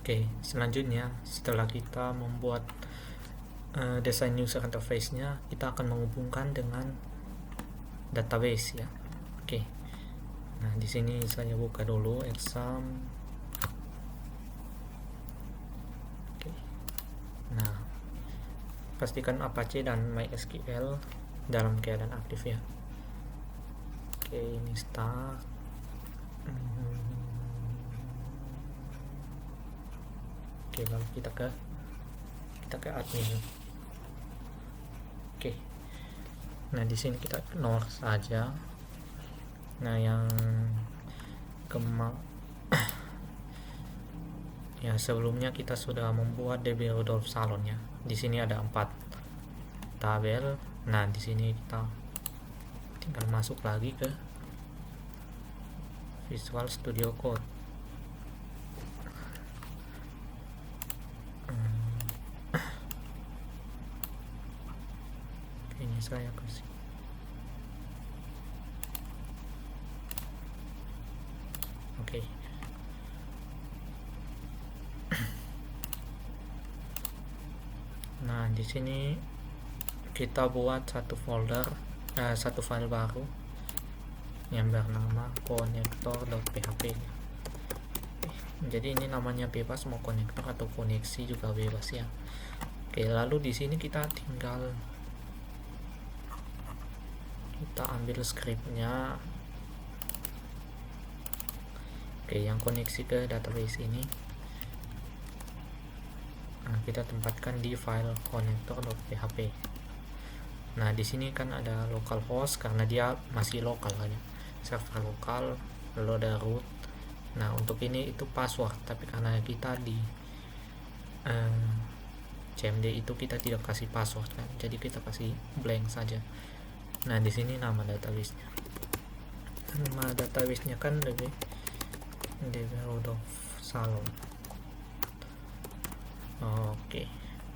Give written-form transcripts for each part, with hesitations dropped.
Oke, selanjutnya setelah kita membuat desain user interface-nya, kita akan menghubungkan dengan database ya. Oke. Nah, di sini saya buka dulu exam. Oke. Nah, pastikan Apache dan MySQL dalam keadaan aktif ya. Oke, ini start. Oke, lalu kita ke admin. Oke. Nah, di sini kita ignore saja. Nah, yang ya, sebelumnya kita sudah membuat DB Rudolf Salon ya. Di sini ada 4 tabel. Nah, di sini kita tinggal masuk lagi ke Visual Studio Code. Ini saya kasih. Oke. Nah, di sini kita buat satu folder, satu file baru yang bernama connector.php. Jadi ini namanya bebas, mau konektor atau koneksi juga bebas ya. Oke, lalu di sini kita tinggal ambil scriptnya. Oke, yang koneksi ke database ini kita tempatkan di file connector.php. Nah, di sini kan ada localhost karena dia masih lokal ya, server lokal, lalu ada root. Nah, untuk ini itu password, tapi karena kita di CMD itu kita tidak kasih password kan, jadi kita kasih blank saja. Nah, di sini nama database-nya. Nama database-nya kan DB Rudolf Salon. Oke.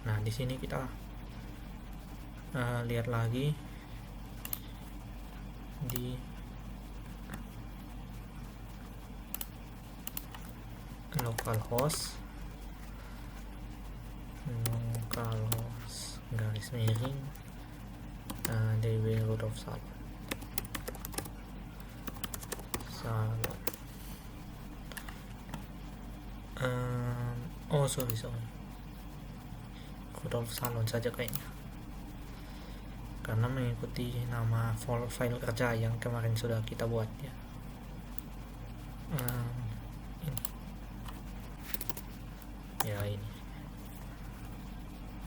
Nah, di sini kita lihat lagi di localhost garis miring DB Rudolf Salon. Sorry, Rudolf Salon saja kayaknya, karena mengikuti nama file kerja yang kemarin sudah kita buat ya. Ini.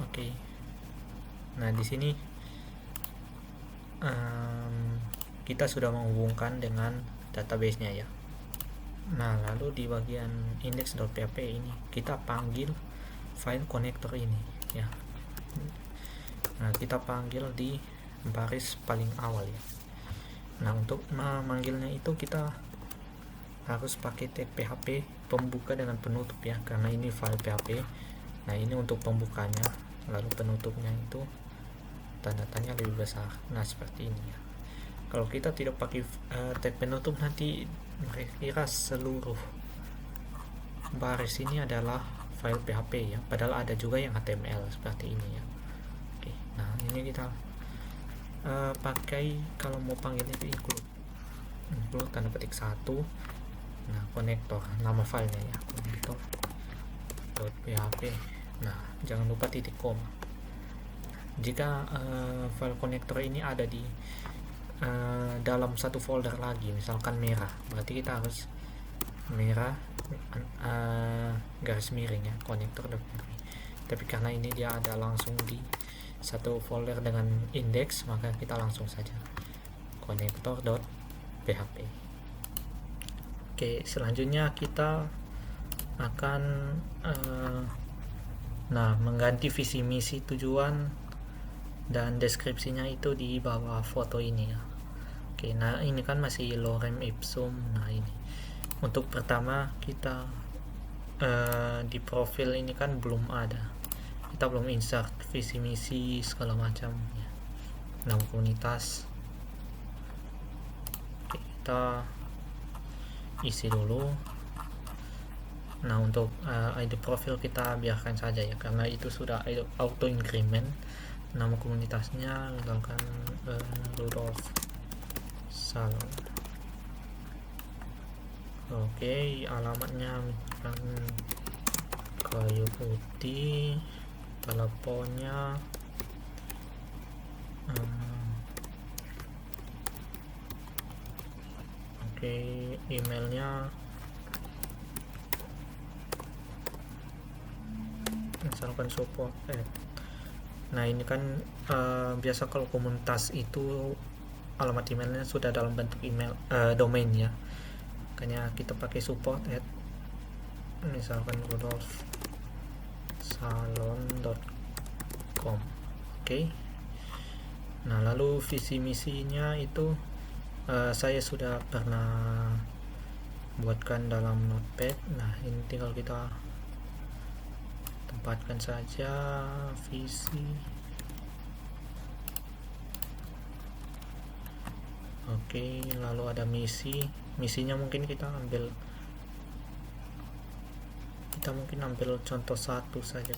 Oke. Nah, di sini kita sudah menghubungkan dengan database-nya ya. Nah, lalu di bagian index.php ini kita panggil file connector ini ya. Nah, kita panggil di baris paling awal ya. Nah, untuk memanggilnya itu kita harus pakai tag PHP pembuka dengan penutup ya, karena ini file PHP. Nah, ini untuk pembukanya, lalu penutupnya itu tanda tanya lebih besar. Nah, seperti ini ya. Kalau kita tidak pakai tag penutup, nanti mereka kira seluruh baris ini adalah file PHP ya, padahal ada juga yang HTML seperti ini ya. Oke, nah ini kita pakai kalau mau panggil itu include tanda petik 1. Nah, konektor nama filenya ya, konektor.php. Nah, jangan lupa titik koma. Jika file konektor ini ada di dalam satu folder lagi, misalkan merah, berarti kita harus merah garis miring ya, konektor.php. Tapi karena ini dia ada langsung di satu folder dengan index, maka kita langsung saja konektor.php. Oke, selanjutnya kita akan mengganti visi misi, tujuan dan deskripsinya itu di bawah foto ini ya. Oke, nah ini kan masih lorem ipsum. Nah, ini untuk pertama kita di profil ini kan belum ada, kita belum insert visi misi segala macam ya. Nah, komunitas kita isi dulu. Nah, untuk ID profil kita biarkan saja ya, karena itu sudah auto increment. Nama komunitasnya misalkan Rudolf Salon. Oke, alamatnya misalkan Kayu Putih, teleponnya oke, emailnya misalkan support. Nah, ini kan biasa kalau komunitas itu alamat emailnya sudah dalam bentuk email domain ya, makanya kita pakai support at misalkan rudolfsalon.com. Oke. Nah, lalu visi misinya itu saya sudah pernah buatkan dalam notepad. Nah, ini tinggal kita tempatkan saja visi. Oke, lalu ada misinya mungkin kita mungkin ambil contoh satu saja.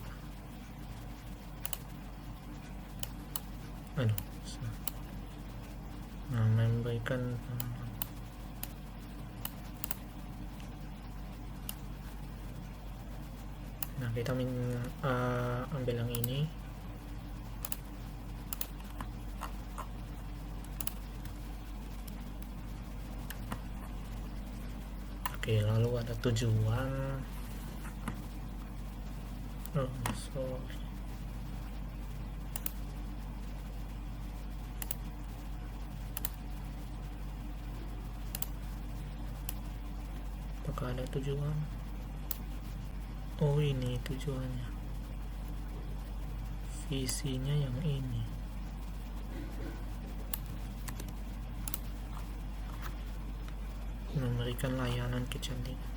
Nah, memberikan kita ambil yang ini. Oke, lalu ada tujuan. Sorry. Apakah ada tujuan? Oh, ini tujuannya. Visinya yang ini. Memberikan layanan kecantikan.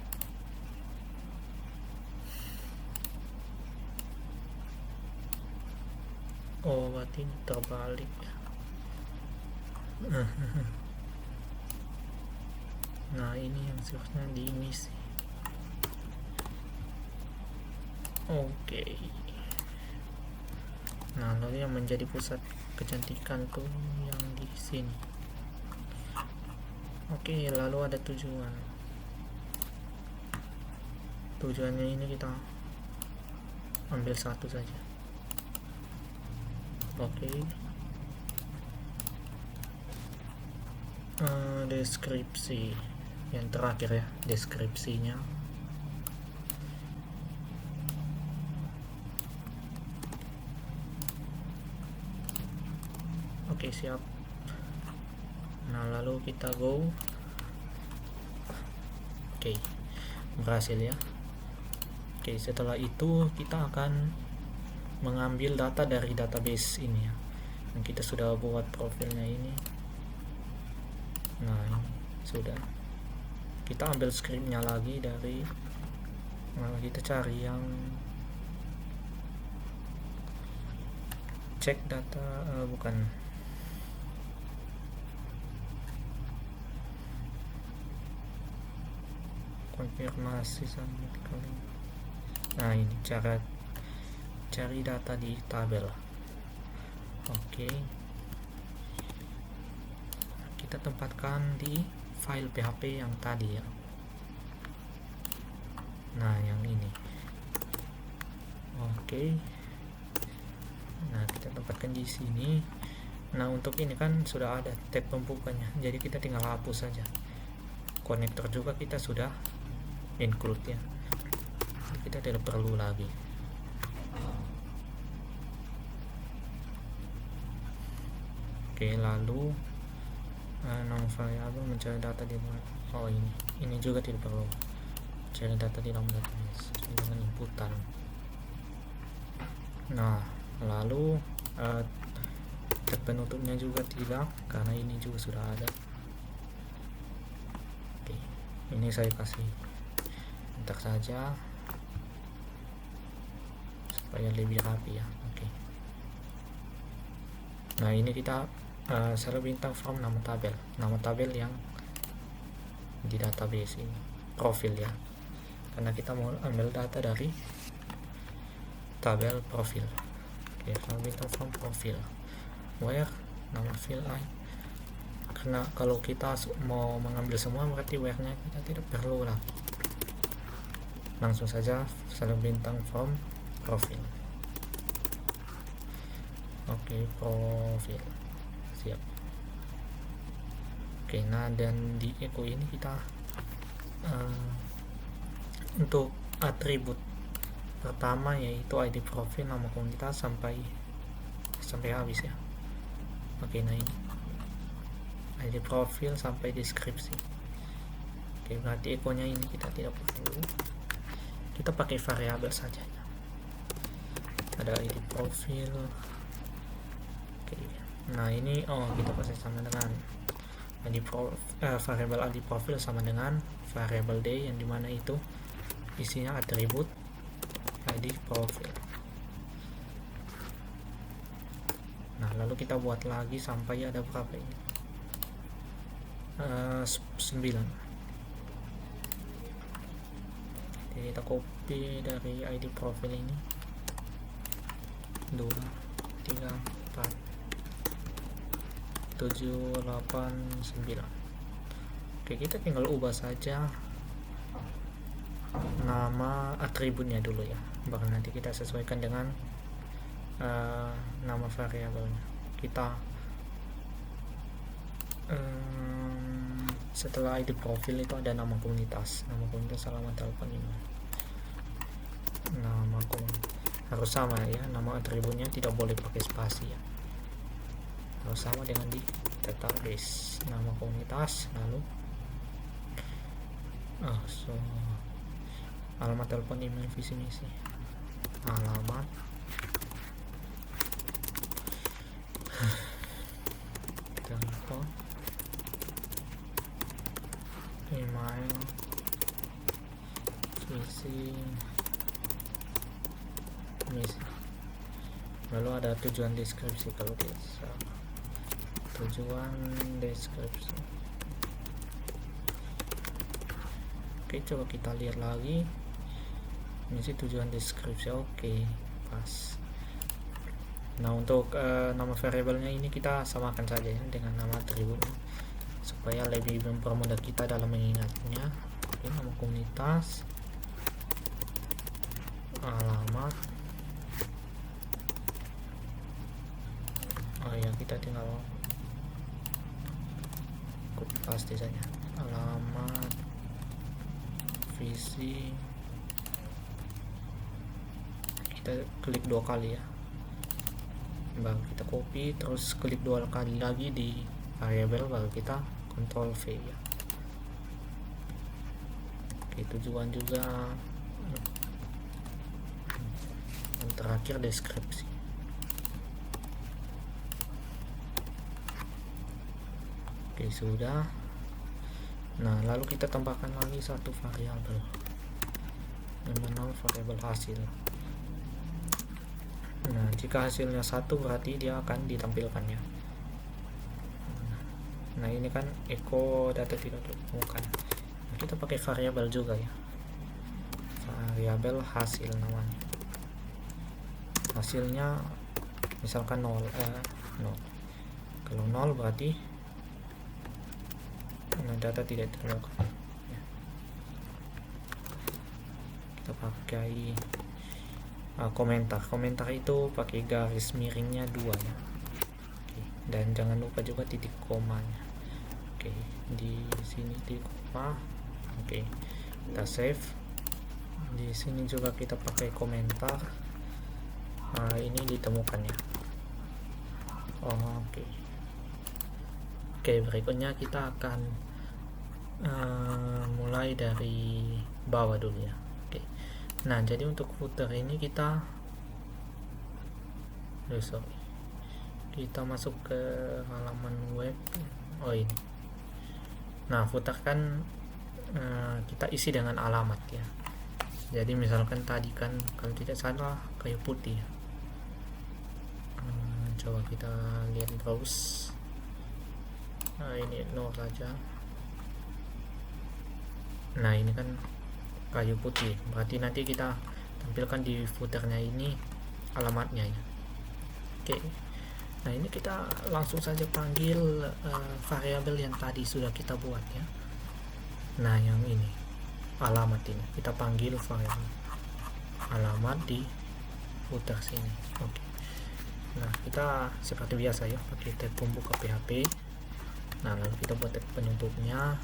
Oh, berarti terbalik. Nah, ini yang seharusnya di misi. Oke. Nah, lalu yang menjadi pusat kecantikan tuh yang di sini. Oke, lalu ada tujuan. Tujuannya ini kita ambil satu saja. Oke. Deskripsi yang terakhir ya, deskripsinya. Oke, siap. Nah, lalu kita go. Oke, berhasil ya. Oke, setelah itu kita akan mengambil data dari database ini ya, yang kita sudah buat profilnya ini. Nah, ini sudah. Kita ambil scriptnya lagi dari, kita cari yang cek data, bukan, konfirmasi sama kali. Nah, ini cara cari data di tabel. Oke, kita tempatkan di file PHP yang tadi ya. Nah, yang ini. Oke. Nah, kita tempatkan di sini. Nah, untuk ini kan sudah ada tab pembukanya, jadi kita tinggal hapus saja. Konektor juga kita sudah include ya, kita tidak perlu lagi. Oke, lalu nama variabel mencari data di mana? Oh, ini juga tidak perlu, cari data di dalam database dengan inputan. Nah, lalu tab penutupnya juga tidak, karena ini juga sudah ada. Oke, ini saya kasih entar saja supaya lebih rapi ya. Oke. Nah, ini kita selalu bintang from nama tabel yang di database ini, profil ya. karena kita mau ambil data dari tabel profil. Oke, kalau kita from profil where nama field I, karena kalau kita mau mengambil semua berarti where nya kita tidak perlu lagi, langsung saja select bintang from profil. Oke, profil siap. Oke, nah dan di echo ini kita untuk atribut pertama yaitu ID profil, nama komunitas sampai habis ya. Oke, nah ini ID profil sampai deskripsi. Oke, berarti echo nya ini kita tidak perlu, kita pakai variabel saja ya. Ada ID profil. Oke, nah ini kita pasti sama dengan variabel ID profil sama dengan variabel d, yang dimana itu isinya atribut ID profil. Nah, lalu kita buat lagi sampai ada berapa ini? 9. Jadi kita copy dari ID profil ini 2, 3, 4, 7, 8, 9. Oke, kita tinggal ubah saja nama atributnya dulu ya, baru nanti kita sesuaikan dengan nama variabelnya. Kita setelah ID profil itu ada nama komunitas alamat telepon email. Nama komunitas harus sama ya, nama atributnya tidak boleh pakai spasi ya, harus sama dengan di database. Nama komunitas, lalu alamat telepon, email, visi misi, alamat telepon, email, visi misi, lalu ada tujuan deskripsi. Kalau tidak salah, tujuan deskripsi. Oke, coba kita lihat lagi misi tujuan deskripsi. Oke, pas. Nah, untuk nama variabelnya ini kita samakan saja ya dengan nama atributnya supaya lebih mempermudah kita dalam mengingatnya. Oke, nama komunitas, alamat. Ya, kita tinggal copy paste saja, alamat, visi. Kita klik 2 kali ya, baru kita copy, terus klik 2 kali lagi di variabel, baru kita Ctrl V ya. Oke, tujuan juga, dan terakhir deskripsi. Oke, sudah. Nah, lalu kita tambahkan lagi satu variabel, namanya variabel hasil. Nah, jika hasilnya 1 berarti dia akan ditampilkan ya. Nah, ini kan echo data tidak ditemukan. Nah, kita pakai variabel juga ya, variabel hasil namanya. Hasilnya misalkan 0. Kalau 0 berarti data tidak ditemukan ya. Kita pakai komentar itu pakai garis miringnya 2 ya. Oke, dan jangan lupa juga titik komanya. Oke, di sini titik koma. Oke, kita save. Di sini juga kita pakai komentar. Ini ditemukan ya. Oke, berikutnya kita akan mulai dari bawah dulu ya. Nah, jadi untuk footer ini kita masuk ke halaman web. Ini. Nah, footer kan kita isi dengan alamat ya. Jadi misalkan tadi kan kalau tidak salah kayu putih ya. Coba kita lihat browse. Ini 0 saja. Nah, ini kan kayu putih, berarti nanti kita tampilkan di footernya ini alamatnya ya. Oke, nah ini kita langsung saja panggil variabel yang tadi sudah kita buat ya. Nah yang ini alamat, ini kita panggil variabel alamat di footer sini. Oke, nah kita seperti biasa ya pakai tag pembuka PHP. Nah lalu kita buat tag penutupnya.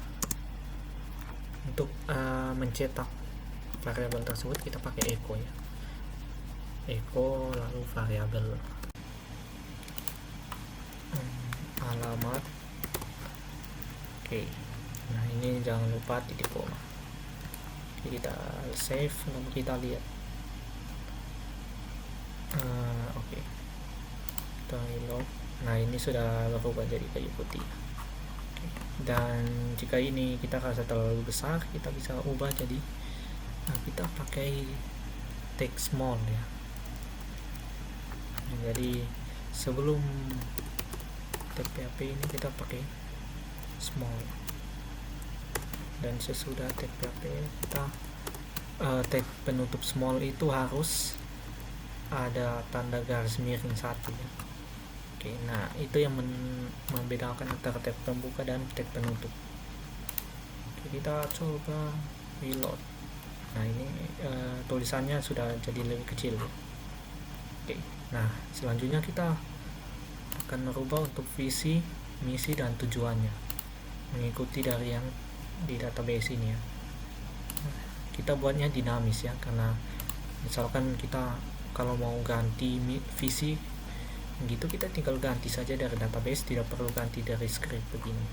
Untuk mencetak variabel tersebut kita pakai echo ya, echo lalu variabel alamat. Oke, nah ini jangan lupa titik koma. Oke, kita save lalu kita lihat. Oke, kita reload. Nah ini sudah berubah jadi kayu putih. Dan jika ini kita rasa terlalu besar, kita bisa ubah jadi kita pakai tag small ya. Jadi sebelum tag PHP ini kita pakai small, dan sesudah tag PHP kita tag penutup small itu harus ada tanda garis miring 1 ya. Oke, nah itu yang membedakan antara tag pembuka dan tag penutup. Oke, kita coba reload. Nah ini tulisannya sudah jadi lebih kecil ya. Oke, nah selanjutnya kita akan merubah untuk visi, misi, dan tujuannya mengikuti dari yang di database ini ya. Kita buatnya dinamis ya, karena misalkan kita kalau mau ganti visi gitu, kita tinggal ganti saja dari database, tidak perlu ganti dari script begini.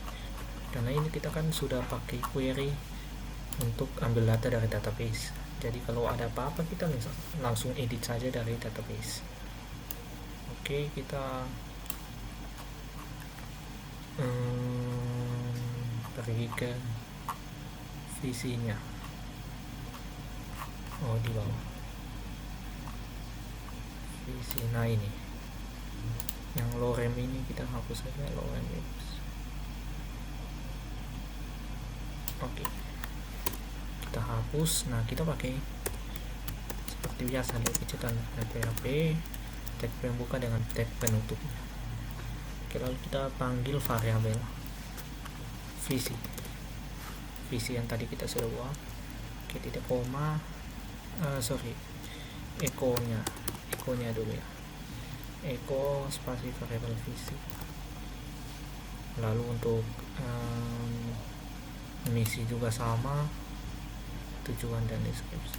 Karena ini kita kan sudah pakai query untuk ambil data dari database, jadi kalau ada apa-apa kita langsung edit saja dari database. Oke, kita pergi ke visinya. Oh, di bawah visi. Nah ini yang lorem ini kita hapus saja, lorem itu. Oke, kita hapus. Nah kita pakai seperti biasa dari pencetakan PHP, tag pembuka dengan tag penutup. Oke, lalu kita panggil variabel visi yang tadi kita sudah buat. Oke, tidak koma, echo nya dulu ya, echo spasi variabel visi. Lalu untuk misi juga sama, tujuan dan deskripsi.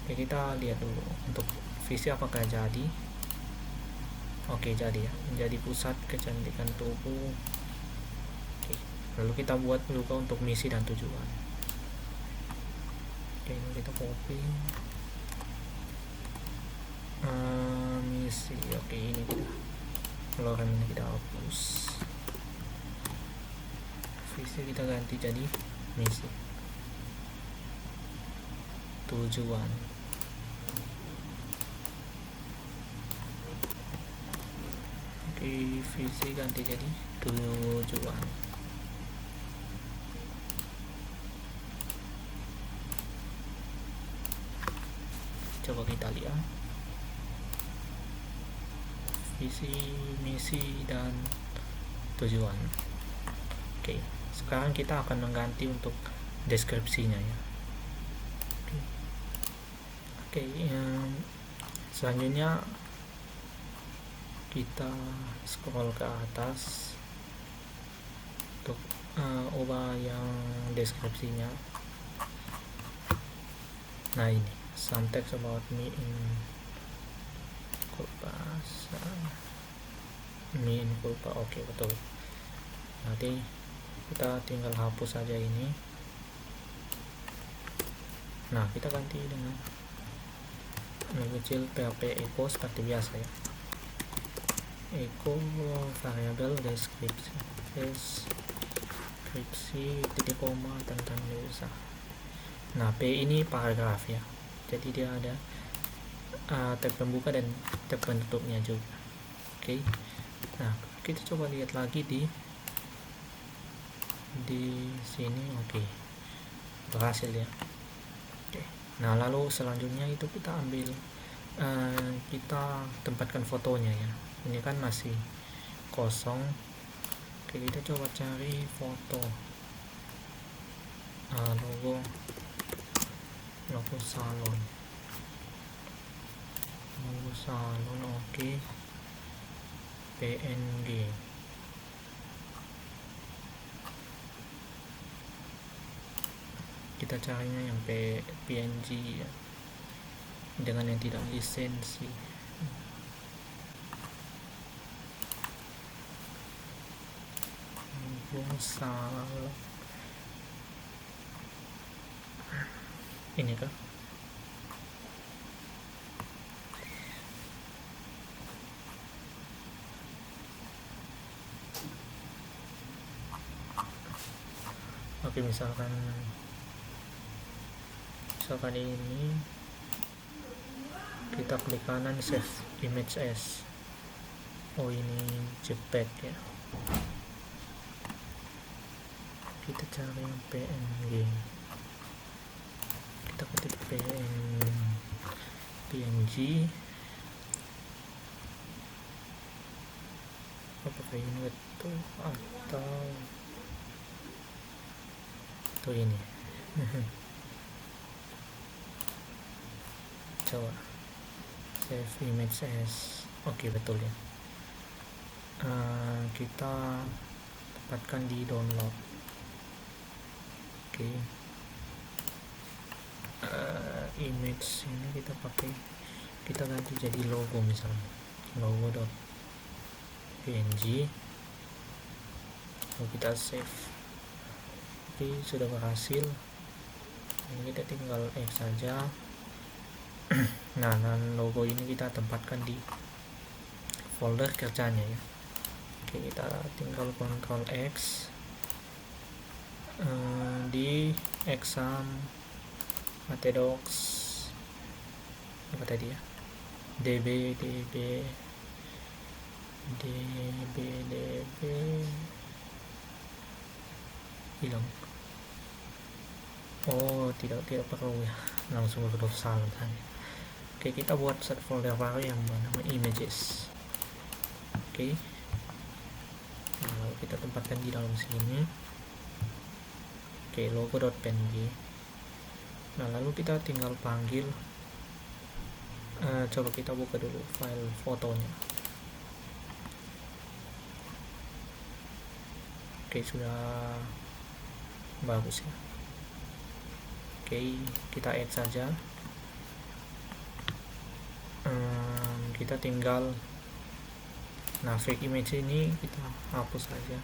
Oke, kita lihat dulu untuk visi apakah jadi. Oke, jadi ya, menjadi pusat kecantikan tubuh. Oke, lalu kita buat juga untuk misi dan tujuan. Oke, ini kita copy misi. Oke, ini kita lorem ini kita hapus, visi kita ganti jadi misi, tujuan. Oke, visi ganti jadi tujuan. Coba kita lihat visi, misi, dan tujuan. Oke, sekarang kita akan mengganti untuk deskripsinya ya. Oke, selanjutnya kita scroll ke atas untuk ubah yang deskripsinya. Nah ini some text about me in culpa. Oke, betul. Nanti kita tinggal hapus saja ini. Nah kita ganti dengan kecil PHP echo seperti biasa ya, echo variabel deskripsi titik koma tentang desa. Nah P ini paragraf ya, jadi dia ada tag pembuka dan tag penutupnya juga. Oke, nah kita coba lihat lagi di sini. Oke, berhasil ya. Nah lalu selanjutnya itu kita ambil, kita tempatkan fotonya ya. Ini kan masih kosong. Oke, kita coba cari foto, logo salon, oke. PNG, kita carinya yang PNG ya, dengan yang tidak lisensi. Salon ini kah? Oke, misalkan ini kita klik kanan, save image as, ini JPEG ya. Kita cari yang PNG, kita ketik PNG. Apakah ini betul atau ini? Coba save image as, oke betul ya. Kita tempatkan di download. Oke, image ini kita ganti jadi logo, misalnya logo.png, lalu kita save. Oke, sudah berhasil. Ini kita tinggal X saja. Nah, logo ini kita tempatkan di folder kerjanya ya. Oke, kita tinggal Ctrl X di exam Matedox apa tadi ya, db hilang. Tidak perlu ya, langsung ke salon. Oke, kita buat set folder baru yang bernama images. Oke, nah, kita tempatkan di dalam sini. Oke, logo.png. Nah, lalu kita tinggal panggil, coba kita buka dulu file fotonya. Oke, sudah bagus ya. Oke, kita add saja. Kita tinggal fake image ini kita hapus saja,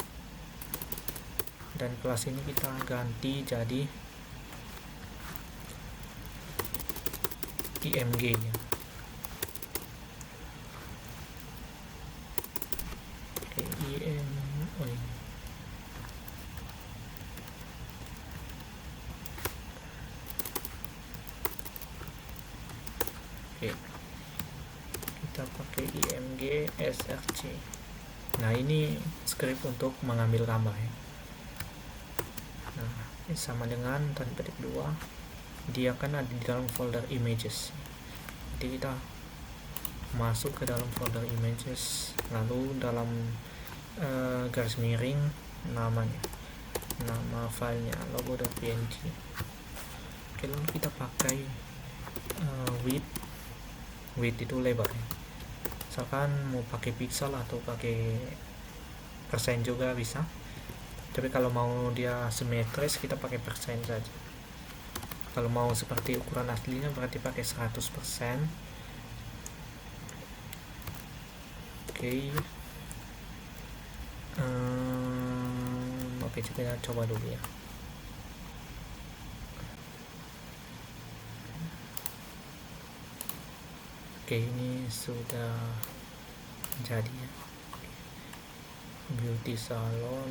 dan kelas ini kita ganti jadi img ya. Oke, Oke, kita pakai img src. Nah, ini script untuk mengambil gambar ya. Nah, ini sama dengan tanda petik 2, dia akan ada di dalam folder images. Jadi kita masuk ke dalam folder images, lalu dalam garis miring nama filenya logo.png. Oke, lalu kita pakai width itu lebar ya. Misalkan mau pakai pixel atau pakai persen juga bisa, tapi kalau mau dia simetris kita pakai persen saja. Kalau mau seperti ukuran aslinya berarti pakai 100%. Oke, oke, kita coba dulu ya. Oke, ini sudah jadi ya, beauty salon.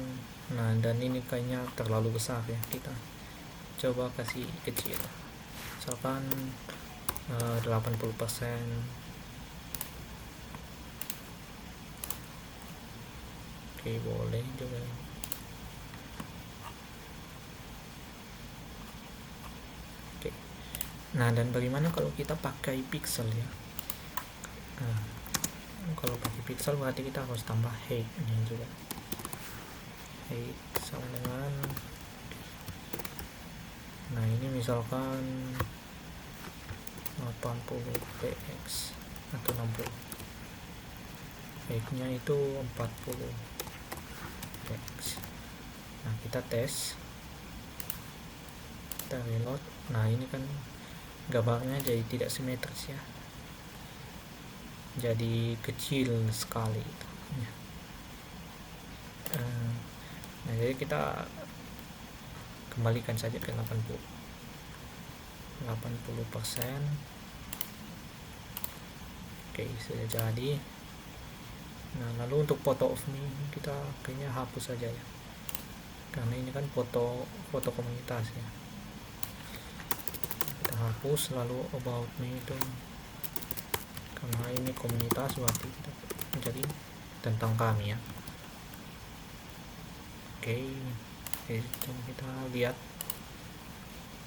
Nah, dan ini kayaknya terlalu besar ya, kita coba kasih kecil, misalkan 80%. Oke, boleh juga. Oke, Nah, dan bagaimana kalau kita pakai pixel ya? Nah, kalau pakai pixel berarti kita harus tambah height ini juga. Height sama dengan, nah ini misalkan 80 px atau 60, height-nya itu 40 px. Nah, kita tes, kita reload. Nah, ini kan gambarnya jadi tidak simetris ya, jadi kecil sekali itu ya. Nah, jadi kita kembalikan saja ke 80%. Oke, sudah jadi. Nah, lalu untuk photo of me kita kayaknya hapus saja ya, karena ini kan foto komunitas ya. Kita hapus. Lalu about me itu, karena ini komunitas berarti kita jadi tentang kami ya. Oke, coba kita lihat.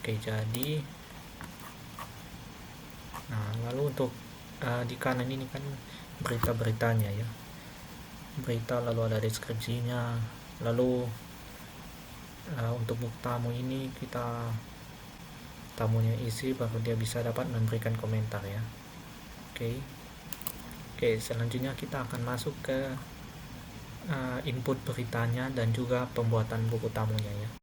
Oke, jadi nah, lalu untuk di kanan ini kan berita-beritanya ya, berita, lalu ada deskripsinya. Lalu untuk book tamu ini kita tamunya isi, baru dia bisa dapat memberikan komentar ya. Oke, selanjutnya kita akan masuk ke input beritanya dan juga pembuatan buku tamunya ya.